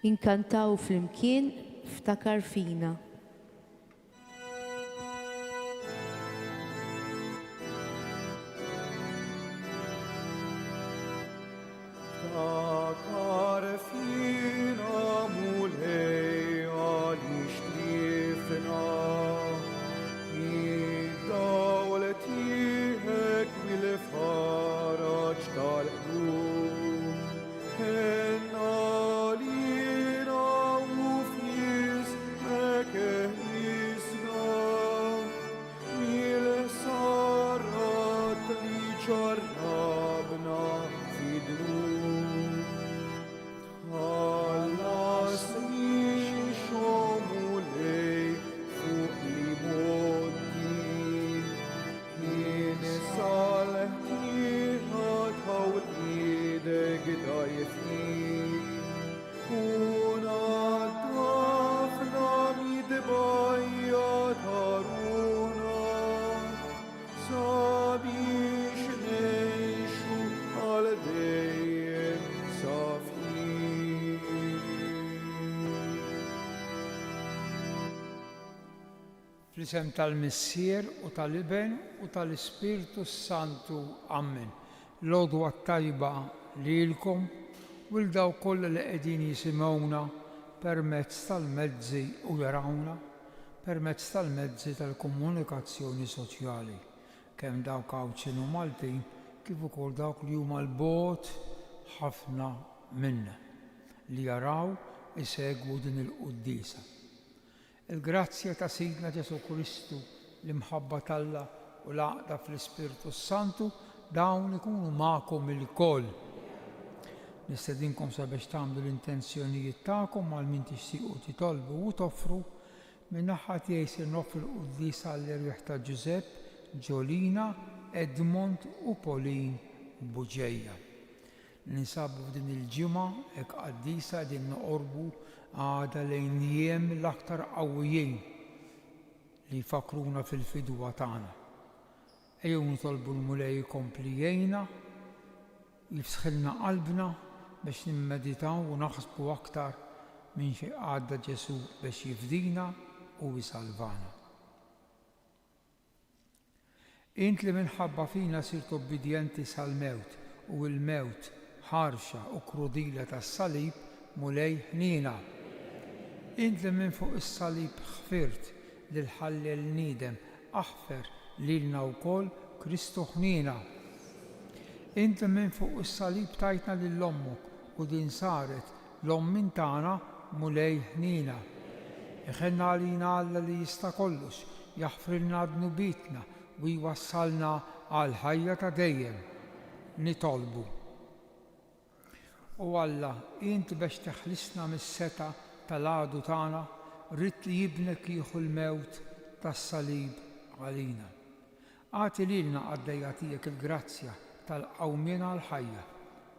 Inkantaw flimkien ftakar fina. Ftakar fina mulej għalix trifna, id-dawl tiħek bil-faraġ tal-qlub. Henna lina u f'jismek eħlisna, mil-sarrat li ġarrabna fid-dnub. Ħallasni xomulej fuq li moddi, jien salħtiħat ħawlidek dajfin, dafna midbajja taruna, sabiex nejxu għal dejjem safin. Fl-isem tal-Missier u tal-Iben u tal-Ispiritu Santu. Amen. L-għodwa tajba lilkom u l-daw kollha li qegħdin jisimgħuna permezz tal-mezzi u jarawna permezz tal-mezzi tal-komunikazzjoni soċjali, kemm dawk Kawċin u Maltin kif ukoll dawk li huma l-bogħod ħafna minna li jaraw isegwu din il-qudiesa. Il-grazzja ta' Sidna Ġesu Kristu, l-imħabba t'Alla u l-għaqda fl-Ispiritu Santu dawn ikunu magħkom il-koll. Nistedinkom sabiex tagħmlu l-intenzjonijiet tagħkom għal min tixtiequ titolbu u toffru. Min-naħa tiegħi se noffri l-qudiesa għall-irwieħ ta' Giuseppe, Ġolina, Edmond u Pauline Buġejja. Ninsabu f'din il-ġimgħa hekk qaddisa qegħdin noqorbu għada lejn jiem l-aktar qawwijin li jfakruna fil-fidwa tagħna. Ejjew nitolbu l-Mulej jkompli jgħinna, jifsħilna qalbna biex nimmeditaw u naħsbu aktar minn xi għadda Ġesu biex jifdina u jisalvana. Int li minħabba fina sirt obbidjenti sal-mewt u l-mewt ħarxa u krudila tas-salib, Mulej ħnina. Int li minn fuq is-salib ħfirt lil ħallel niedem aħfer lilna wkoll Kristu ħnina. Int li minn fuq is-salib tajtna lil ommok u din saret l-ommin tagħna, Mulej ħnina. Iħenna għalina Alla li jista' kollox, jaħfrilna dnubitna u jwassalna għal ħajja ta' dejjem. Nitolbu. U Alla, int biex teħlisna mis-seta tal-għadu tagħna, rid li jibnek jieħu l-mewt tas-salib għalina. Għati lilna għaddejja tiegħek il-grazzja tal-qawmien għall-ħajja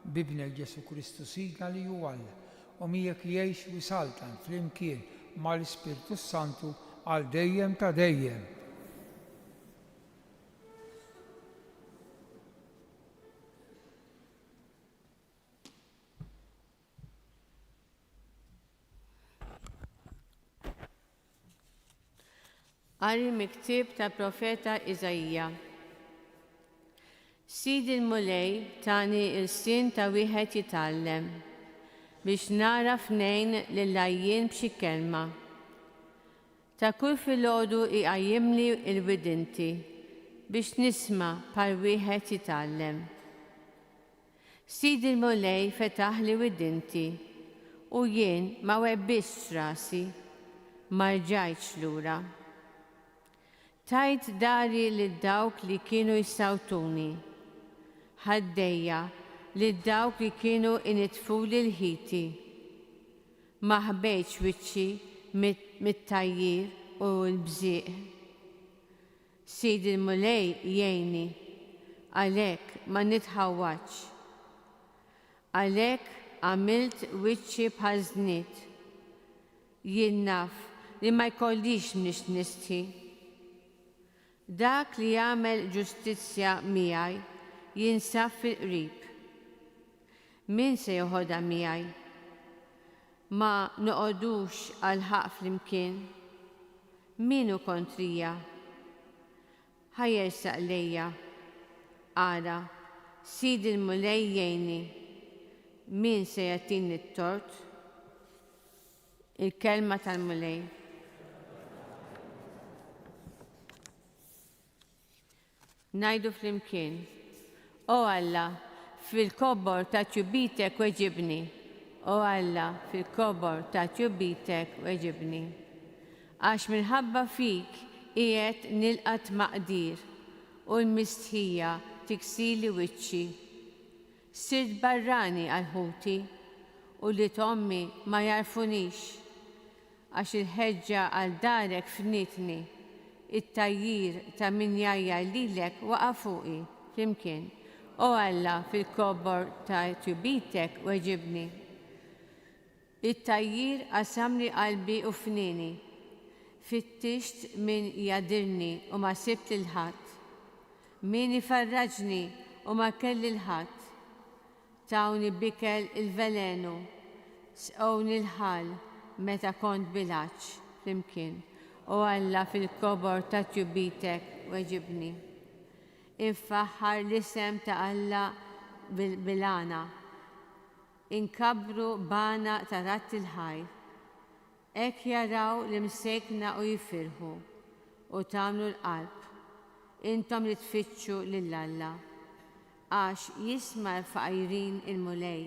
b'ibnek Ġesu Kristu Sidna li hu Alla u miegħek jgħix u jsaltan flimkien mal-Ispiritu Santu għal dejjem ta' dejjem. Qari miktib ta' profeta Iżajja. Sidi l-Mulej tani il-sin ta' wieħed jitgħallem biex nara f'nejn lill-għajjien b'xi kelma. Ta' kull filgħodu iqajjimli l-widinti biex nisma' bħal wieħed jitgħallem. Sidi l-Mulej fetaħ li widinti u jien ma webbistx rasi, ma rġajtx lura. Tajt dari lil dawk li kienu jissawtuni, ħaddejja lil dawk li kienu initfuli l-ħiti. Ma ħbejtx wiċċi mit-tajjir u l-bżieq. Sidi l-Mulej jgħinni, għalhekk ma nitħawwaġġ. Għalhekk għamilt wiċċi bħal żniet. Jien naf li ma jkollix nistħi. Dak li jagħmel ġustizzja miegħi jinsab fil-qrib. Min se joħodha miegħi? ma noqodux għal ħaq flimkien. Minu kontrija, ħajjersaq lejja, ara, Sidi l-mulej jgħinni, min se jagħtini t-tort? Il-kelma tal-mulej. Najdu flimkien, o Alla, fil-kobor ta' ċubitek weġibni, o Alla, fil-kobor ta' ċubitek weġibni. Għax minħabba fik qiegħed nilqat maqdir u l-mistħija tiksili wiċċi. Sirt barrani għal-ħuti u li tommi ma jarfunix għax il-ħeġġa għal darek fnitni, it-tajjir ta' min jajjar lilek waqa' fuqi flimkien. O Alla, fil-kobor ta' ċubitek weġibni. It-tajjir qasamli qalbi u fnini. Fittixt min jadirni u ma sibt l-ħadd. Min ifarraġni u ma kelli l-ħadd. Tawni bikel il-velenu, sqowni l-ħal meta kont bilaċ flimkien. O Alla, fil-kobor ta' ċubitek weġibni. Infaħħar l-isem ta' Alla bil-bilana. Inkabru bana ta' ratti l-ħajr. Ek jaraw l-imsekna u jifirħu u tamlu l-qalb. Intom li tfittxu lill-Alla. Għax jisma l-faqajrin il-mulej,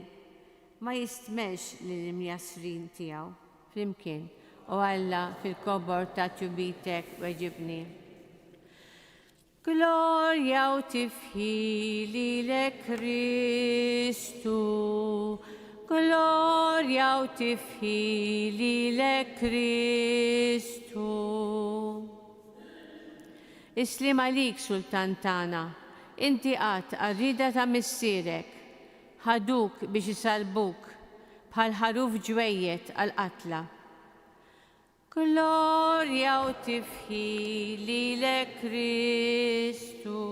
ma jistmex l-imjasrin tijaw flimkien. O Alla, fil-kobor ta' ċubitek weġibni. Glorja u tifħili le Kristu, glorja u tifħili le Kristu. Islim għalik, Sultan tana, inti qatt għarrida ta' missierek, ħaduk biex isalbuk bħal ħaruf ġwejjet għal-qatla. Glorja u tifħili le Kristu.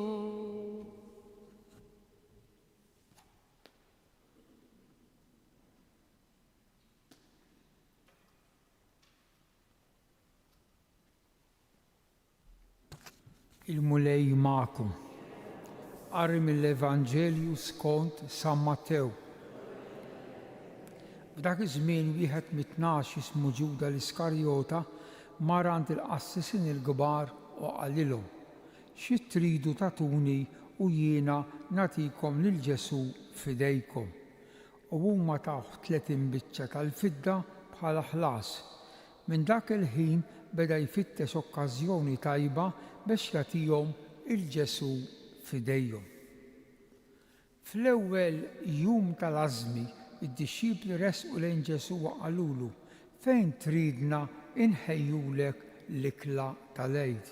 Il-mulej ma'kum. Qari mill-Evanġelju skont San Mattew. F'dak iż-żmien wieħed mit-tnax ismu Ġuda l-Iskarjota mar għand il-qassisin il-kbar u qalilhom: xi tridu tatuni u jiena nagħtikom lil Ġesu f'idejkom. U huma taw 30 biċċa tal-fidda bħala ħlas. Minn dak il-ħin beda jfittex okkażjoni tajba biex jagħtihom il-Ġesu f'idejhom. Fl-ewwel jum tal-għażmi id-dixxipli resqu lejn Ġesu u qalulu: fejn tridna inħejjulek l-ikla tal-Għid?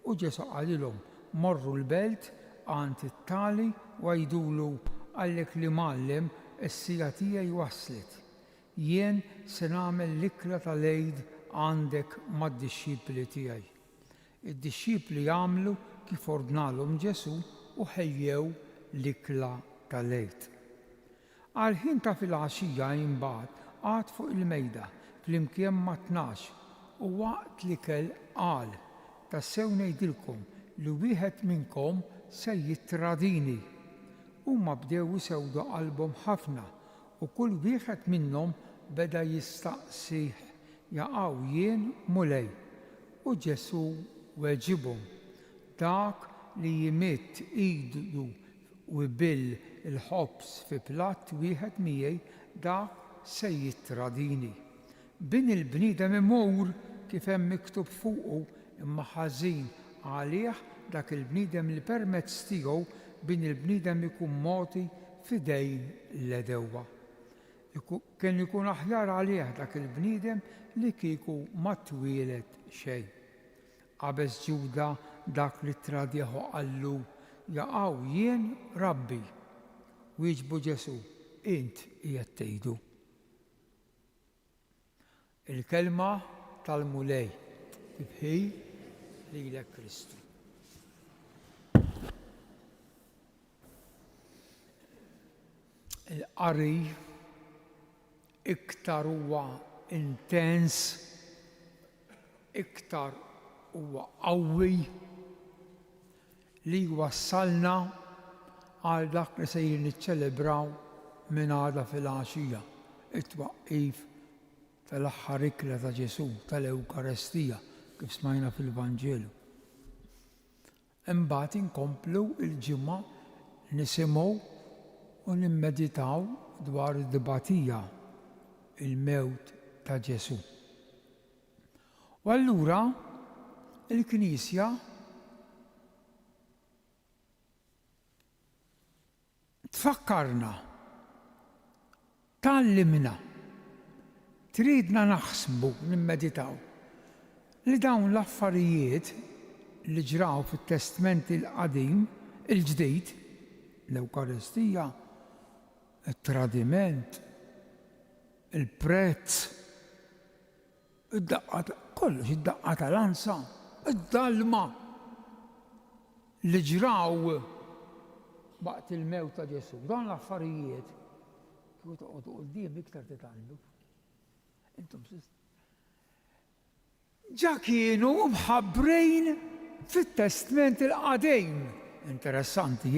U Ġesu qalilhom: morru l-belt għand it-tali u għajdulu għallek li Mugħallem is-sija tiegħi waslet. Jien se nagħmel l-ikla tal-Għid għandek mad-dixxipli tiegħi. Id-dixxipli jagħmlu kif ordnalhom Ġesu u ħejjew l-ikla tal-Għid. Għal-ħin ta' fil-għaxija jimbagħad qgħad fuq il-mejda flimkien ma' 12 u waqt l-ikel qal: tassew ngħidilkom li wieħed minnkom se jittradini. Huma bdew isewdu qalbhom ħafna u kull wieħed minnhom beda jistaqsih: jaqgħu jien mulej? U Ġesu weġibhom: dak li jimitt idu u jbill il-ħobs fi platt wieħed miegħi dak se jittradini. Bin il-bniedem imur kif hemm miktub fuqu, imma ħażin għalih dak il-bniedem li permezz tiegħu bin il-bniedem ikun mogħti f'idejn l-edewwa. Kien ikun aħjar għalih dak il-bniedem li kieku ma twieled xejn. Qabeż Ġuda dak li tradieħu qallu: jaqgħu jien Rabbi. Wieġbu Ġesu: int qiegħed tgħidu. Il-kelma tal-mulej tibħi lilek Kristu. Il-qari iktar huwa intens, iktar huwa qawwi li wassalna għal dak li se niċċelebraw minn għada fil-għaxija, it-twaqqif tal-aħħar ikla ta' Ġesu tal-Ewkaristija kif smajna fil-Vanġelu. Imbagħad inkomplu il-ġimgħa nisimgħu u nimmeditaw dwar id-dibatija, il-mewt ta' Ġesu. U allura il-Knisja tfakkarna, tallimna, tridna naħsbu, nimmeditaw li dawn l-affarijiet li ġraw fit-Testament il-Qadim, il-Ġdid, l-Ewkaristija, it-tradiment, il-prezz, kollox id-daqqa tal-ansa, id-dalma li ġraw waqt il-mewt ta' Ġesu. Dawn l-affarijiet kieku toqgħodu quddiem iktar titgħallu. Intom ġa kienu mħabbrejn fit-Testament il-Qadim. Interessanti,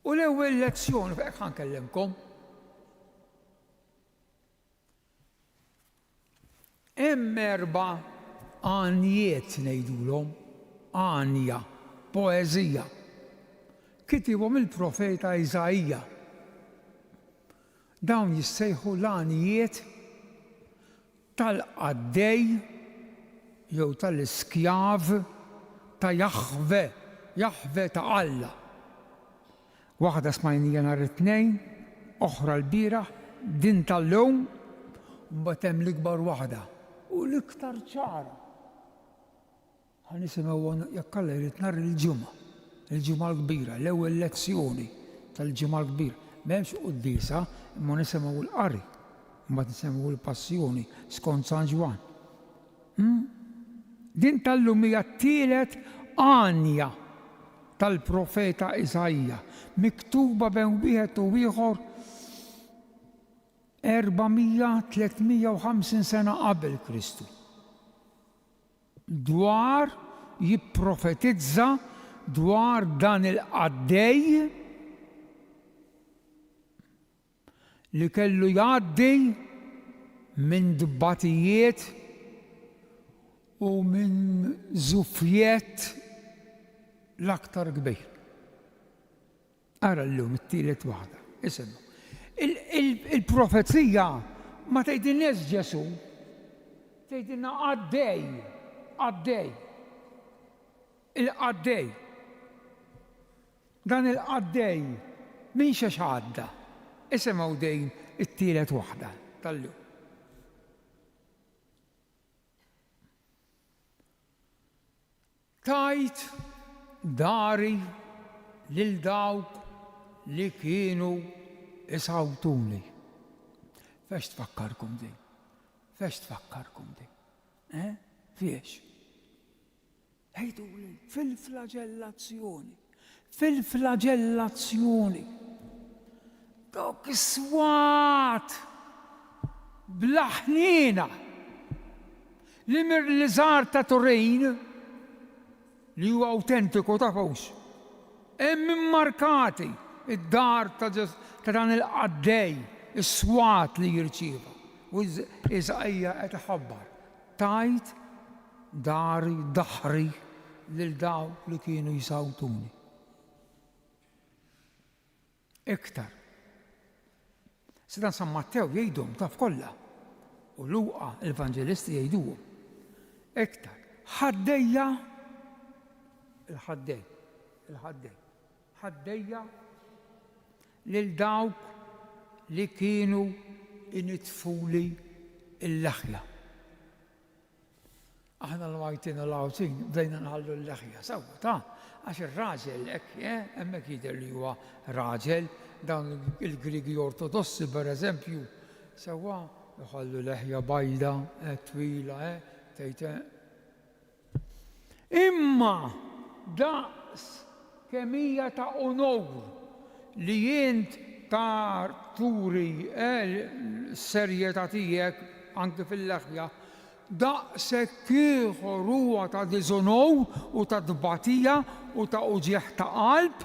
U l-ewwel lezzjoni fejn ħankellimkom. Hemm 4 għanijiet ngħidulhom, għanja, poeżija. Kitibhom il-profeta Iżajja. Dawn jissejħu l-għanijiet tal-qaddej jew tal-iskjav ta' Jahve ta' Alla. Waħda smajnija nhar it-tnejn, oħra l-bieraħ, din tal-lewm, mbagħad hemm l-ikbar waħda u l-iktar ċara. Ħanisimgħu jekk Alla jrid nhar il-ġimgħa l-kbira, l-ewwel lezzjoni tal-ġimgħa l-kbira. M'hemmx qudiesa, imma nisimgħu l-qari, mbagħad nisimgħu l-passjoni skont San Ġwan. Din tal-lum hija t-tielet għanja tal-profeta Iżajja, miktuba bejn wieħed u ieħor 400-350 sena qabel Kristu. Dwar jipprofetizza dwar dan il-qaddej li kellu jgħaddi minn dibbatijiet u minn żuffijiet l-aktar kbir. Ara llum it-tielet waħda, isimgħu. Il-profezija ma tgħidilniex Ġesu, tgħidilna qaddej. Il-qaddej. Dan il-qaddej min xax għadda. Isimgħu dejn it-tielet waħda tal-lum. Tajt dari lil dawk li kienu isawtuni. Fex tfakkarkom din? Fiex? Ħejtuli fil-flagellazzjoni. Dawk is-swat bl-aħnina li mir-liżar ta' Turin li huwa awtentiku tafux. Hemm immarkati id-dar ta' dan il-qaddej, is-swat li jirċieva. U Iżajja qed iħabbar. Tajt dari daħri lil dawk li kienu jisawtuni. Iktar. Sidan San Mattew jgħidhom taf kollha. U Luqa l-Evanġelisti jgħiduhom. Iktar. Ħaddejja ħaddejja lil dawk li kienu initfuli il-leħja. Aħna l-majtin l-għawtin bdejna nħallu l-leħja. Sawa, għax il-raġel hemmhekk jidher li huwa raġel, dawn il-Grigi Ortodossi per eżempju, sawa jħallu leħja bajda, twila, tgħid. Imma daqs kemm hija ta' onor li jint turi s-serjetà tiegħek anke fil-leħja daqshekk ieħor huwa ta' diżonow u ta' dbatija u ta' uġieħ ta' qalb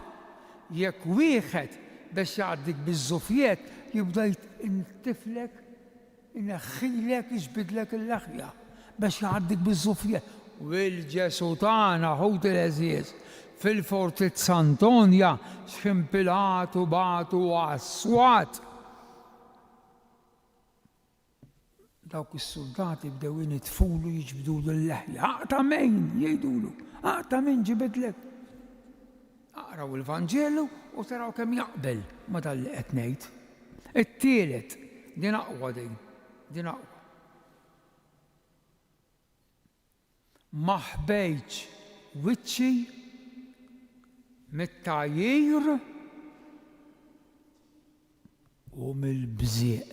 jekk wieħed biex jgħaddik biż-żufjet jibda jintiflek, ineħħilek, jiġbidlek il-leħja biex jgħaddik biż-żufjet. U l-Ġesu tagħna ħut il-eżiż fil-Fortit Sant'Onja x'impilatu batu għas-swat. Dawk is-soldati bdew jinitfulu jiġbdulu l-leħja. Aqta' min jgħidulu, aqta' min ġibidlek. Aqraw il-Vanġelu u taraw kemm jaqbel ma dalli qed ngħid. It-tielet din aqwa din aqwa. Ma ħbejtx wiċċi mit-tajjir u mill-bżieq.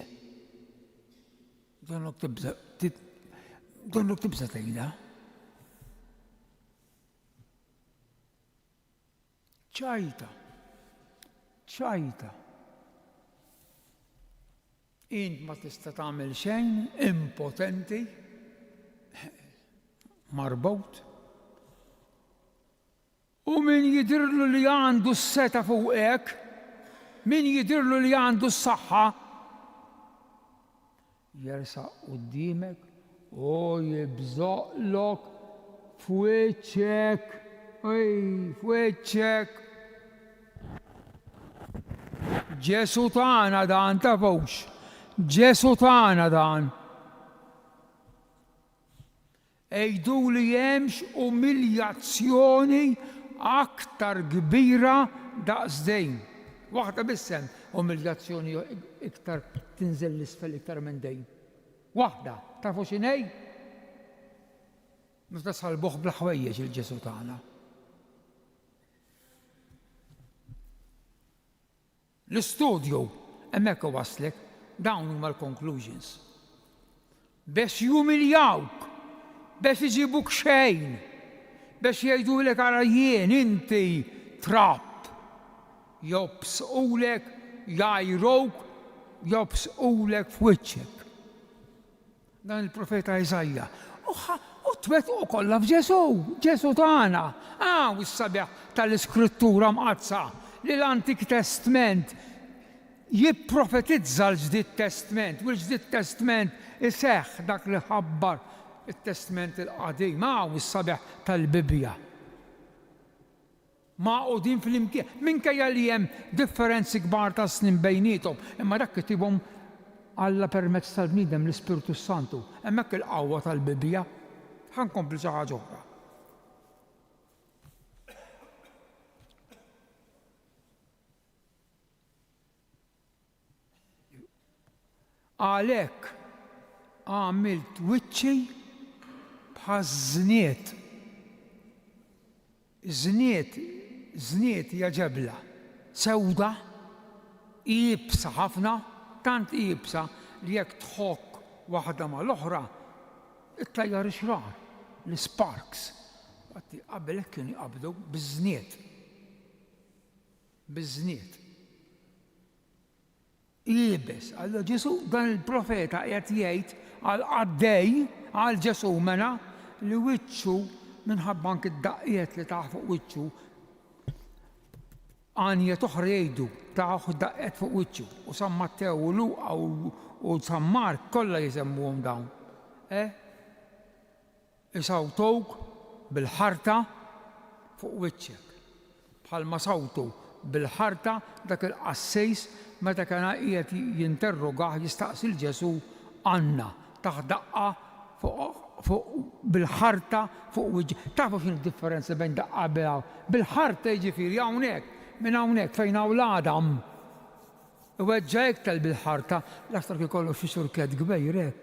Donnok tibża tgħidha. ċajta. Int ma tista' tagħmel xejn, impotenti, marbut. U min jidirlu li għandu s-seta fuqek, min jidirlu li għandu s-saħħa, jersaq qudiemek u jibżoqlok f'wiċċek, f'wiċċek. Ġesu tagħna dan tafux, Ġesu tagħna dan. Ejduli hemmx umiljazzjoni aktar kbira daqsdejn. Waħda bissem umiljazzjoni iktar tinżel l-isfel iktar minn dejn. Waħda, tafu x'inhi? Meta salbuh bl-ħwejjeġ il-Ġesu tagħna. L-istudju hemmhekk waslek dawn huma l-conclusions. Biex jumiljawk, biex iġibuk xejn, biex jgħidulek ara jien inti trapp, jobsqulek, jgħajrok, jobsqulek f'wiċċek. Dan il-profeta Iżajja. U twettqu kollha f'Ġesu, Ġesu tagħna. U s-sabiħ tal-Iskrittura mqazza li l-Antik Testament jipprofetizza l-Ġdid Testament, u l-Ġdid Testament iseħħ dak li ħabbar it-Testament il-qadim, u s-sabiħ tal-Bibja. Maqudin fl-imkien, minkejja li hemm differenzi kbar ta' snin bejniethom, imma dak kitibhom Alla permezz tal-bniedem l-Ispiritu Santu. Hemmhekk il-qawwa tal-Bibja. Ħankompli xi ħaġa oħra. Għalhekk għamilt wiċċi bħaż-żniet. Żniet hija ġebla sewda, iebsa ħafna, tant iebsa li jekk tħokk waħda mal-oħra ittajjar ix-xrar, l-sparks. Qabel hekk kienu jqabdu biż-żniet. Iebes, allura Ġesu dan il-profeta qed jgħid għal Qaddej, għal Ġesu mena li wiċċu minħabba anke d-daqqiet li taħ fuq wiċċu għanijiet oħra jgħidu taħ daqqiet fuq wiċċu u San Mattew u Luqa u San Mark kollha jisemmuhom dawn. Isawtowk bil-ħarta fuq wiċċek. Bħalma sawtu bil-ħarta dak il-qassejs meta kien qiegħed jinterrogah jistaqsi l-Ġesu għandna taħ daqqa bil-ħarta fuq wiċċek. Tafu x'in id-differenza bejn daqqa bil-ħarta jiġifieri hawnhekk minn hawnhekk fejn hawn l-Adam. Weġġa tal bil-ħarta l-aktar kien kollu xi xurket kbejr hekk.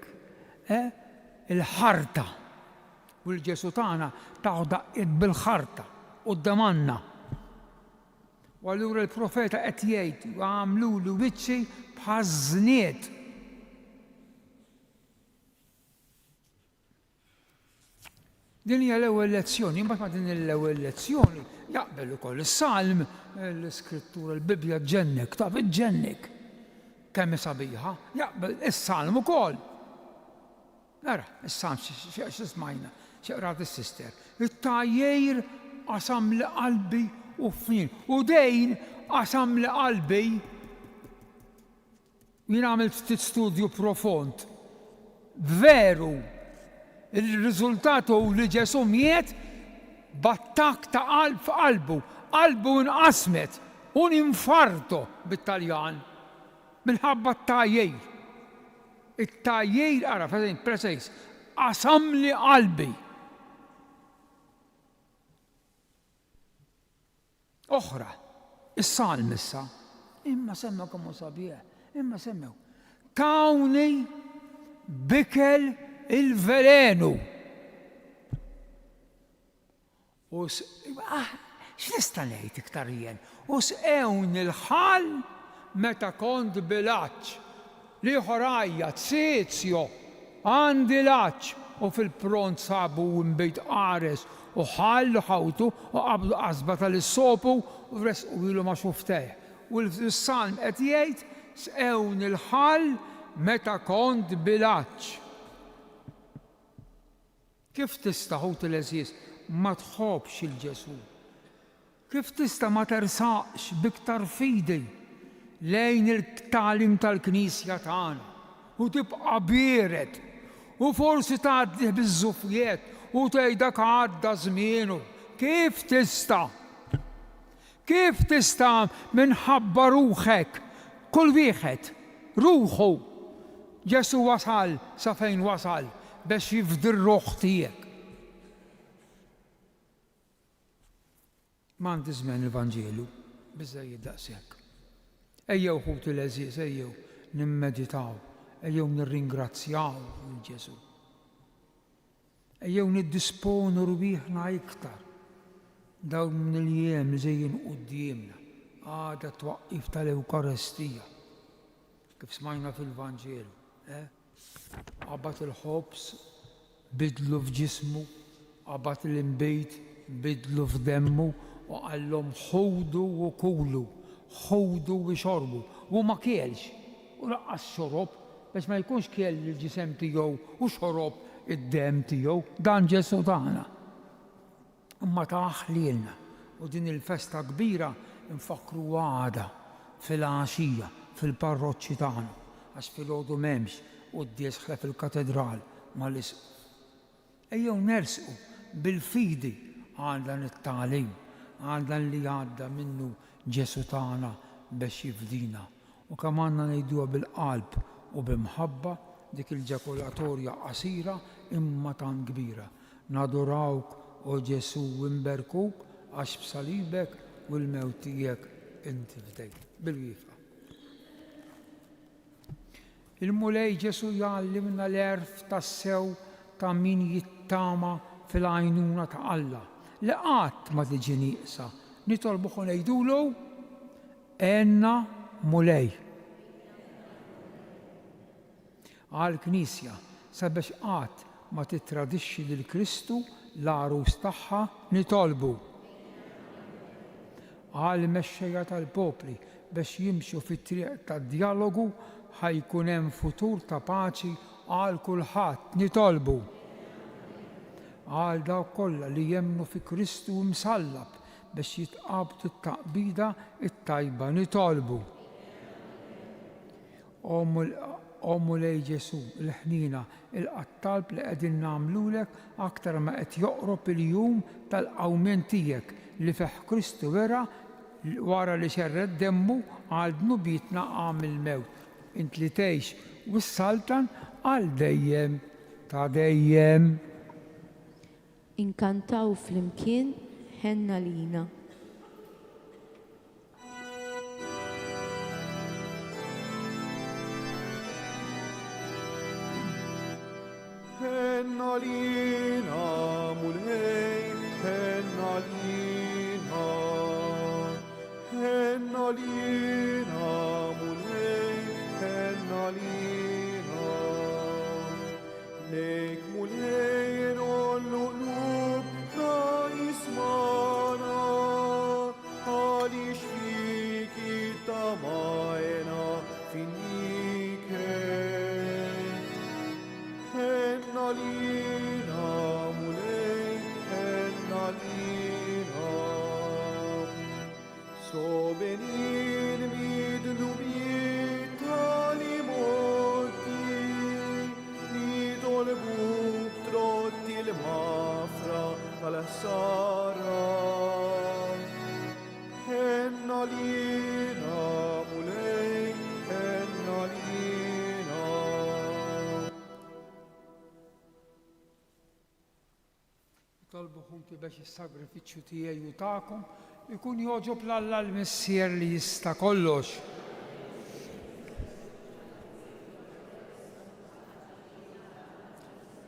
Il-ħarta. U l-Ġesu tagħna taħu daqqiet bil-ħarta quddiem għandna. U allura l-profeta qed jgħid għamlulu wiċċi bħaż-żniet. Din hija l-ewwel lezzjoni, imbagħad ma' din l-ewwel lezzjoni jaqbel ukoll is-salm, l-iskrittura, l-Bibja tġennek, taf iġġennek. Kemm sabiħa, jaqbel is-salm ukoll. Ara, is-salm x'ismajna, x'qrat is-sister. It-tajjejr qasam li qalbi u fin. U dejn qasam li qalbi. Jien għamilt ftit studju profond. Veru, il-riżultat hu li Ġesu miet b'attakk ta' qalb f'qalbu. Qalbu inqasmet u infarto bit-Taljan minħabba t-tajjejr. It-tajjejr ara f'għadin preċejs qasam li qalbi. Oħra, is-salm issa, imma semmew kemm sabiħ, imma semmew. Kawni bikel il-velenu. U x'nista' ngħid iktar jien? U sqewni l-ħall meta kont bilaċċ li ħorajja tsizio għandi laċċ u fil-pront sabu mbejt qares u ħallu ħawtu u qabdu qasba tal-issopu u resqu ilu ma' xuftej. U l-salm qed jgħid sqewni l-ħall meta kont bilaċċ. Kif tista' ħut il-eżiż ma tħobbx il-Ġesu? Kif tista' ma tersaqx biktar fidi lejn il-tagħlim tal-Knisja tagħna u tibqa' biered u forsi tgħaddi biż-żuffijiet u tgħidek għadda żmienu. Kif tista'? Kif tista' minħabba ruħek, kull wieħed ruħu Ġesu wasal sa fejn wasal biex jifdi r-ruħ tiegħek. M'għandi żmien il-Vanġelu biżżejjed daqshekk. Ejjew ħuti l-eżiż, ejjew nimmeditaw, ejjew nirringrazzjaw lil Ġesu. Ejjew niddisponu rwieħna iktar dawn il-jiem li ġejjin qudiemna, għada twaqqif tal-Ewkaristija. Kif smajna fil-Vanġelu, qabad il-ħobs bidlu f'ġismu, qabad l-imbejt bidlu f'demmu u qallhom ħudu u kulu, ħudu u xorbu. U ma kielx, u laqqas xorob biex ma jkunx kiel il-ġisem tiegħu u xorob id-dem tiegħu, dan Ġesu tagħna. Imma taħ lilna u din il-festa kbira nfakru għada fil-għaxija fil-parroċċi tagħna għax filgħodu m'hemmx qudies ħlef il-katedral mal-isq. Ejjew nersqu bil-fidi għal dan it-tagħlim, għal dan li għadda minnu Ġesu tagħna biex jifdina. U kemm għandna ngħiduha bil-qalb u b'imħabba dik il-ġakulatorja qasira imma tant kbira. Nadurawk u Ġesu imberkuk għax b'salibek u l-mewt tiegħek inti fdejt. Bil-wieqa. Il-mulej Ġesu jgħallimna l-erf tas-sew ta' min jittama fil-għajnuna ta' Alla. Li qatt ma tiġi nieqsa. Nitolbuħu ngħidulu enna mulej. Għall-Knisja sabiex qatt ma titradixxi lil Kristu l-għarus tagħha nitolbu. Għall-mexxejja tal-popli biex jimxu fit-triq tad-dialogu ħajkun hemm futur ta' paċi għal kulħadd nitolbu. Għal dawk kollha li jemmnu fi Kristu msallab biex jitqabdu t-taqbida it-tajba nitolbu. Ommu lej Ġesu l-ħnina il-qattalb li qegħdin nagħmlulek aktar ma qed joqrob il-jum tal-qawmien tiegħek li fih Kristu wara li xerred demmu għal dnubietna għamil mewt. Int li tgħix u s-saltan għal dejjem ta' dejjem. Inkantaw flimkien ħenna lina. Ħenna lina mulej, ħenna lina. Ħenna lina mulej, ħenna lina. Lejk mulej nollu qlub na jismana. finniket. Hennalina mulei, hennalina. So benin midlumit alimoti, nidolbuk trott il-mafra tal-ħsara. Hennalina mulej, hennalina. Tolbuħum biex is-sagrifiċċju tiegħi u tagħkom ikun joġob l-Alla l-Missier li jista' kollox.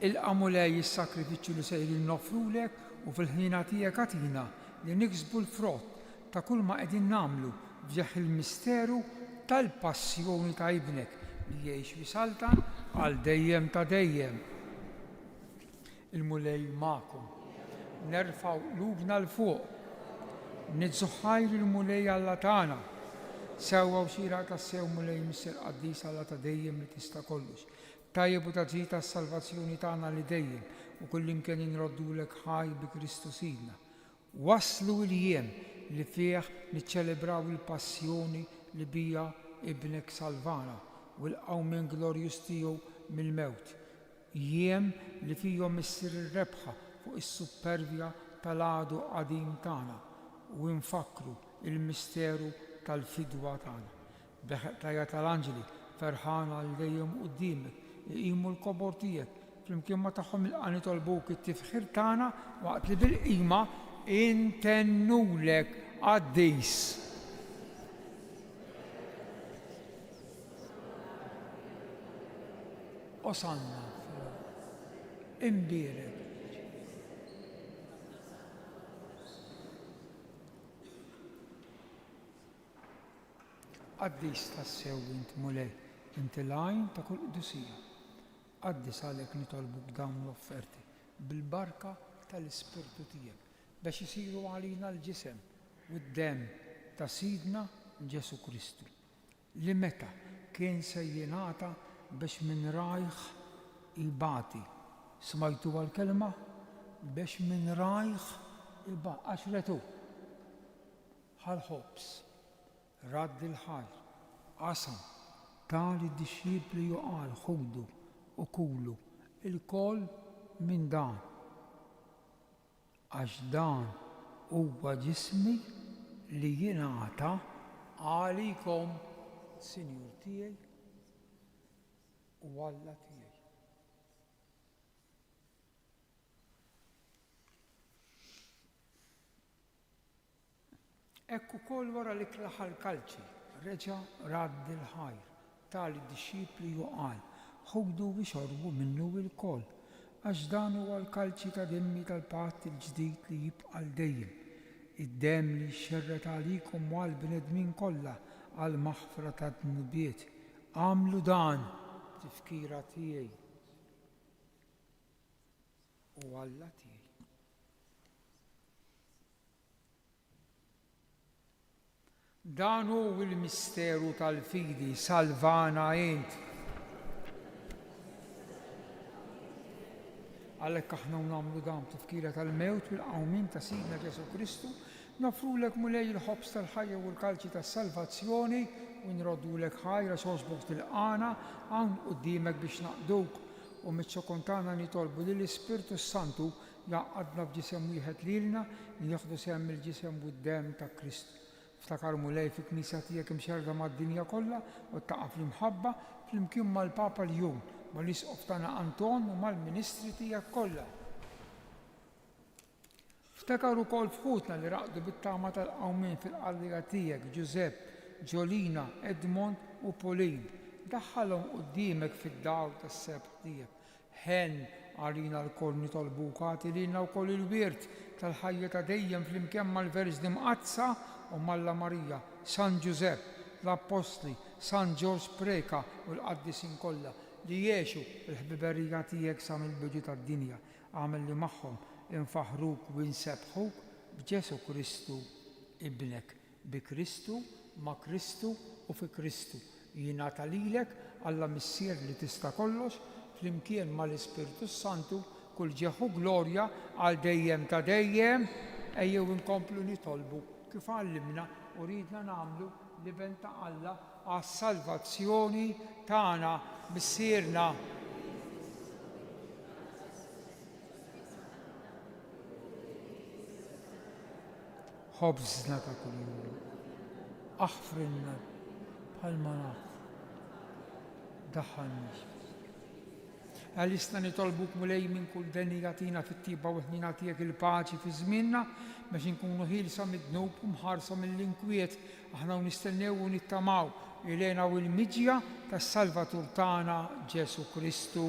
Il-qamulej is-sakrifiċċju li sejrin nofrulek u fil-ħnina tiegħek għatina li niksbu l-frott ta' kull ma qegħdin nagħmlu f'ġeħ il-misteru tal-passjoni ta' ibnek li jgħix bisaltan għal dejjem ta' dejjem. Il-mulej magħkom. Nerfaw qlubna l-fuq. Nidżu ħajr il-mulej Alla tagħna. Sewwa u xira ta' sew mulej Missier Qaddis Alla ta' dejjem li tista' kollox. Tajjeb u taġġid tas-salvazzjoni tagħna li dejjem u kullimkien inroddulek ħaj bi Kristu Sidna. Waslu l-jiem li fih niċċelebraw il-passjoni li bija ibnek salvana u l-qawmin glorjus tiegħu mill-mewt. Jiem li fihom issir ir-rebħa fuq is-supervja tal-għadu qadim tagħna u nfakru il-misteru tal-fidwa tagħna. Beħeq tajja tal-anġeli ferħana l dejjem quddiemek iqimu l-kobor tiegħek flimkien ma tagħhom il-qani tolbuk it-tifħir tagħna waqt li bil-qima intennulek Qaddis. Osanna imbierek. Qaddis tassew int mulej, inti l-għajn ta' kull qdusija. Qaddis għalhekk nitolbuk dawn l-offerti bil-barka tal-Ispirtu tiegħek biex isiru għalina l-ġisem u d-dem ta' Sidna Ġesu Kristu li meta kien se jingħata biex minn rajħ il-bati. Smajtu għal-kelma biex minn rajħ il-bati. Għaxretu ħal-ħobs radd il-ħajr qasam tali d-dixxipli juqal ħudu u kulu il-kol minn dan għax dan huwa ġismi li jingħata għalikom Sinjur tiegħi u Alla tiegħi. Ekk ukoll wara li klaħal kalċi reġa' radd il-ħajr tali d-dixxipli juqal ħudu biex xorbu minnu il-kol għax dan huwa l-kalċi ta' demmi tal-patt il-ġdid li jibqa' l-dejjem. Id-dem li xxerret għalikom u għall-bnedmin kollha għall-maħfra tad-dnubiet. Għamlu dan tifkira tiegħi u Alla tiegħi. Dan hu l-misteru tal-fidi salvana int. Għalhekk aħna nagħmlu dan tifkira tal-mewt bil-qawmin ta' Sidna Ġesu Kristu, nofrulek mulej il-ħobs tal-ħajja u l-kalċi tas-salvazzjoni u nroddulek ħajra xogħġbok tilqana hawn quddiemek biex naqduk u miċ-ċokontana nitolbu li l-Ispirtu Santu jaqgħadna f'ġisem wieħed lilna li jieħdu sehem il-ġisem u d-dem ta' Kristu. Ftakar mulej fil-Knisja tiegħek imxerda mad-dinja kollha u taqa' fl-imħabba flimkien mal-Papa l-jum mal-Isqof tagħna Anton u mal-Ministri tiegħek kollha. Ftakar ukoll fħutna li raqdu bit-tama tal-qawmin fil-qallija tiegħek Giuseppe, Ġolina, Edmond u Pauline. Daħħalhom quddiemek fid-dawl tas-sebt tiegħek. Ħen għalina l-koll nitolbuk għati lilna wkoll il-wirt tal-ħajja ta' dejjem flimkien mal-Verġni Mqazza u Malla Marija, San Giuseppe, l-Apostli, San George Preka u l-qaddisin kollha li jgħixu l-ħbiberija tiegħek sa mill-bidu tad-dinja. Għamel li magħhom infaħruk u nsebħuk b'Ġesu Kristu ibnek, bi Kristu, ma' Kristu u fi Kristu. jingħata lilek Alla Missier li tista' kollox flimkien mal-Ispiritu Santu kull ġeħu glorja għal dejjem ta' dejjem. Ejjew inkomplu nitolbu kif għallimna u ridna nagħmlu liben ta' Alla għas-salvazzjoni tagħna missierna. ħobżna ta' kuljum, aħfrinna bħalma naf, daħħalniex. Għalista nitolbuk mulej minn kull denni jagħtina fit-tiba u ħnina tiegħek il-paċi fi żmienna biex inkunu ħilsa mid-dnub u mħarsa mill-inkwiet aħna nistennew u nittamaw ilena u l-miġja tas-Salvatur tagħna Ġesu Kristu.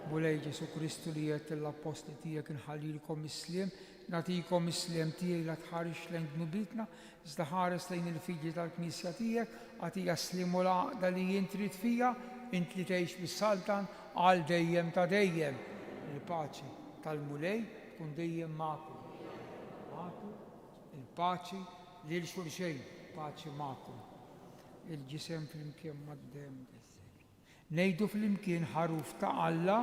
Mulej Ġesu Kristu li qed l-apostli tiegħek inħallilkom is-sliem, nagħtikom is-sliem tiegħi la tħarix lejn dnubitna, iżda ħares lejn il-figli tal-Knisja tiegħek, għatija s-sliem u l-għaqda li jint trid fija, int li tgħix bis-Saltan għal dejjem ta' dejjem. Il-paċi tal-mulej tkun dejjem magħkom. Il-paċi lil xulxejn, paċi magħkom. Il-ġisem flimkien mad-dem. Ngħidu flimkien ħaruf ta' Alla.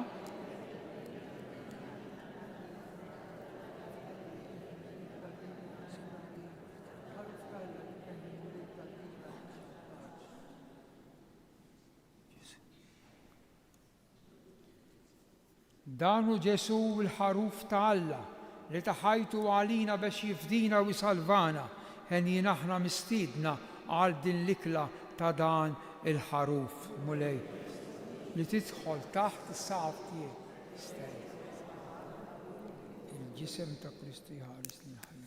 Danu Ġesu l-ħaruf ta' Alla li taħajtu għalina biex jifdina u jisalvana, ħen aħna mistiedna għal din l-ikla ta' dan il-ħaruf mulej li tidħol taħt is-saqaf tiegħek. Il-ġisem ta' Kristu jħares lil ħajja dejjem.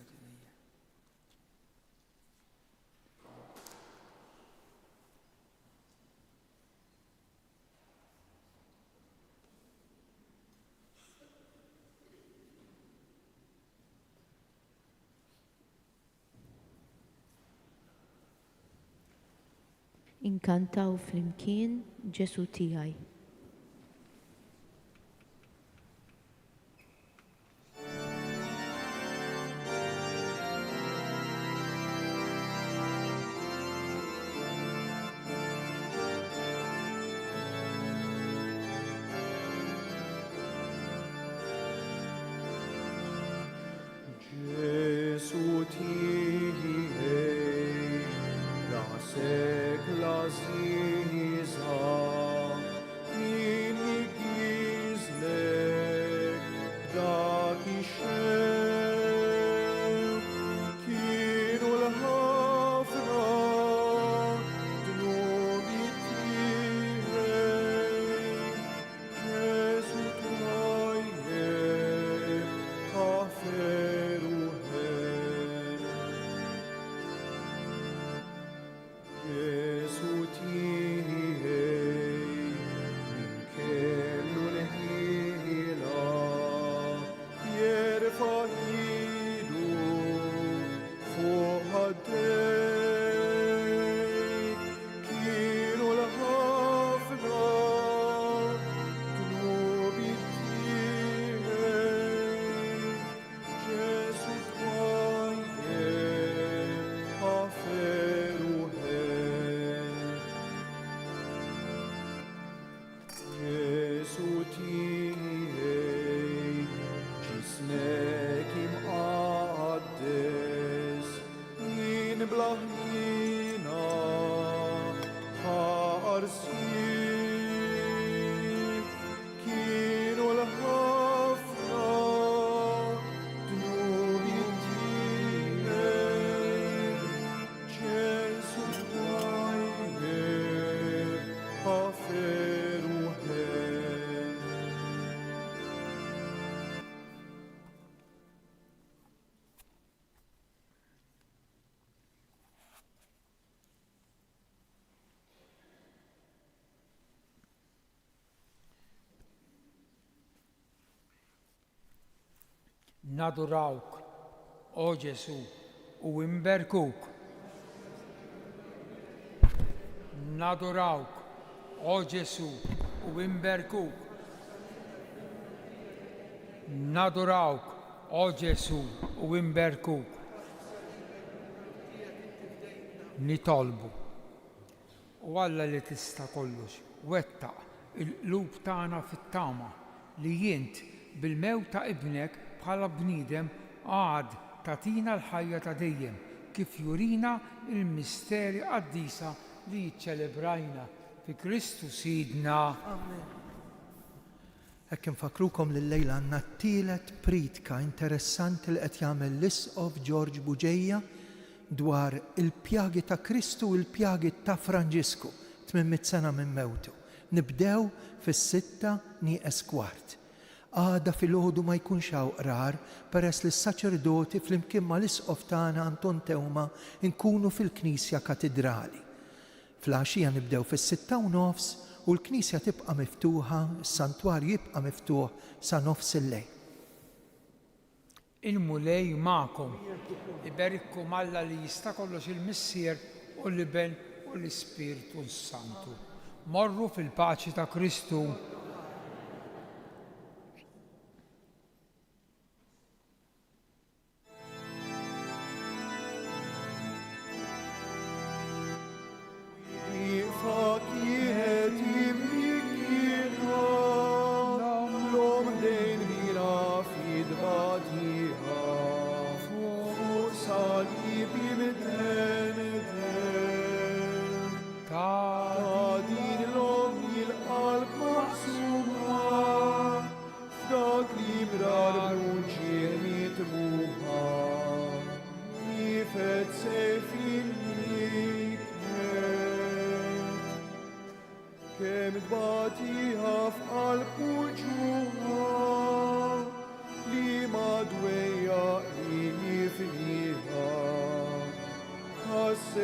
Inkantaw flimkien Ġesu tiegħi. Ġesu tiegħi, rasek lażiża, min jigizlek dak ix-xew, kienu l-ħafna dnubi tiegħi, Ġesu tajjeb ħaferu Ġesu tiegħi, min kellu l-ħila, jerfa' idu fuq ħaddejk, kienu l-ħafna dnubi tiegħi, Ġesu tajjeb ħaferu Ġesu tiegħi, ġismek imqaddes, min bla ħnina ħarsik, kienu l-ħafna dnubi tiegħi, Ġesu tajjeb ħaferu Nadurawk, o Ġesu, u imberkuk. Nadurawk, o Ġesu, u imberkuk. Nadurawk, o Ġesu, u imberkuk. nitolbu. U Alla li tista' kollox wettaq il-qlub tagħna fit-tama li jint bil-mewt ta' ibnek bħala bniedem għad tatina l-ħajja ta' dejjem kif jurina il-misteri qaddisa li jiċċelebrajna fi Kristu Sidna. Hekk infakrukom li l-lejla għandna t-tielet pridka interessanti li qed jagħmel l-Isqof George Buġejja dwar il-pjagi ta' Kristu u l-pjagi ta' Franġisku 800 sena minn mewtu. Nibdew fis-6 nieqes kwart. Għada fil-ħodu ma jkunx hawn qrar peress li s-saċerdoti flimkien ma l-Isqof tagħna Anton Tewma nkunu fil-Knisja Katedrali. Fl-għaxija nibdew fis-6:30 u l-Knisja tibqa' miftuħa, s-santwarju jibqa' miftuħ sa nofs il-lejl. Il-mulej ma'kom, iberikkum Alla li jista' kollox il-Missier u l-Iben u l-Ispiritu Santu. Morru fil-paċi ta' Kristu. Kem tbatiħa f'qalb u ġuħa